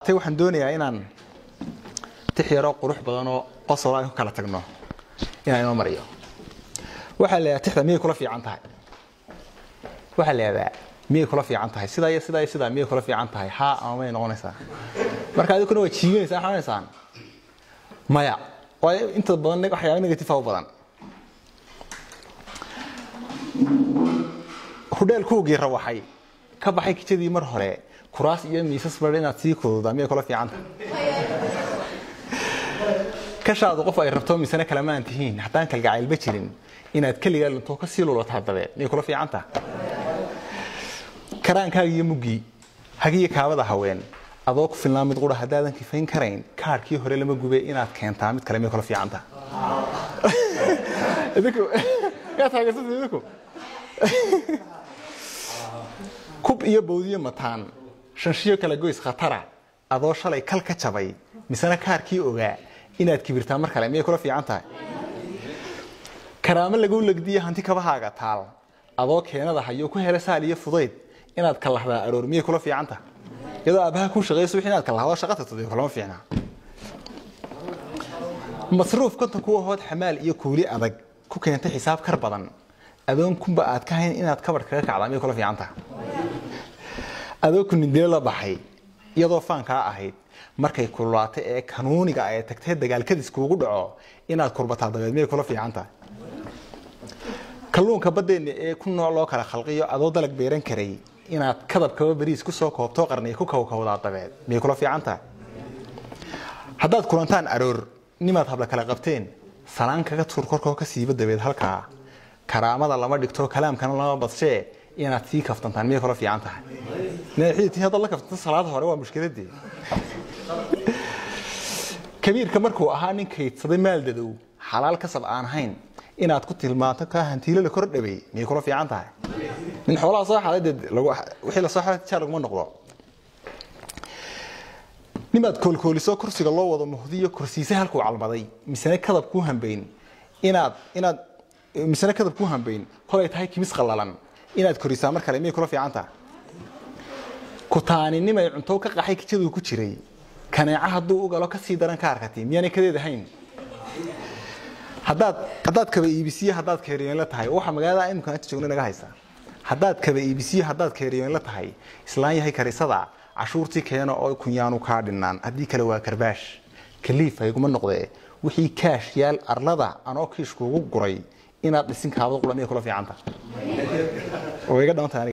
tay waxaan doonayaa inaan tixyaro qurux badan oo qosol ah kala tagno inaan inoo mariyo waxa la tixda miyay kula fiican tahay waxa la yiraahdaa miyay kula fiican tahay sida miyay kula fiican tahay ha ama may noqonaysaa marka adigu kuna wajiibinaysaa xanaysaan maya way inta badan waxyaabo negative ah badan hudheelkoogii rawaxay ka baxay kijadii mar hore kuraas iyo miisas badan aad sii kooda miyay kula fiican tahay ka shaado qof ay rabto misana kala ma antihiin haddaan kalgacayl ba jirin inaad kaliya lunto ka sii lulato hadaba miyay kula fiican tahay karaankaaga iyo mugi hagiye kaabada haween adoo ku filnaa mid qura hadaadan kifayn karayn kaarkii hore lama gubay inaad keentaa mid kale miyay kula fiican tahay idinku yaa taageersan idinku kub iyo boodiyo mataan shanshiyo kala goys khatara adoo shalay kal ka jabay misana kaarkii ogaa inaad kibirtaa mar kale miyay kula fiican tahay karaamo lagu lagdiyo hanti kabahaaga taal adoo keenada hayo ku hela saal iyo fudayd inaad ka laxdaa aroor miyay kula fiican tahay iyadoo abaha ku shaqeyso wixii inaad ka laxdo shaqada tadii kula fiicnaa masruuf konta ku hood xamaal iyo kuuli adag ku keentay xisaab kar badan adoon kumba aad ka hayn inaad kabar kaga kacdaa miyay kula fiican tahay adoo ku nindee la baxay iyadoo faanka ahayd markay kululaatay ee kanuuniga ay tagtay dagaalkadis kuugu dhaco inaad kurbataa dabeed miyay kula fiican tahay kalluunka badeena ee ku nooc loo kala khalqiyo adoo dalag beeran karay inaad kadabkaba bariis ku soo koobto qarniye ku kawkawdaa dabeed miyay kula fiican tahay haddaad kulantaan aroor nimaad habla kala qabteen salaan kaga tuur korkoo ka siiba dabeed halkaa karaamada lama dhigto kalaamkana lama badshee inaad sii kaftantaan miyay kula fiican tahay neexidii hadda la kaftanto salaad hore waa mushkiladii kabiirka markuu ahaa nin kaydsaday maal dadow xalaal kasab aan hayn inaad ku tilmaanto ka hantiilo la kor dhabay miyay kula fiican tahay min xoolaha soo xadeed lagu wixii la soo xadeed jaar lagu noqdo nimaad koolkooliso kursiga loo wado muhdiyo kursiise halkuu calmaday misana kadab ku hambeyn inaad misana kadab ku hambeyn kolay tahay kimis qalalan inaad korisaa mar kale miyay kula fiican tahay ku taaninimay cunto ka qaxay kijadu ku jiray kaneeca hadduu u galo ka sii daran ka arkatay miyaanay kadeed ahayn haddaad kaba iibisiye haddaad keeriyoon la tahay waxa magaalada imkan inta joogna naga haysa haddaad kaba iibisiye haddaad keeriyoon la tahay islaan yahay karisada cashuurtii keeno oo kunyaanu kaa dhinaan haddii kale waa karbaash kaliif ay kuma noqdee wixii kaash yaal arlada anoo kiishkuugu guray inaad dhisin kaabada qula miyay kula fiican tahay oo iga dhawntaa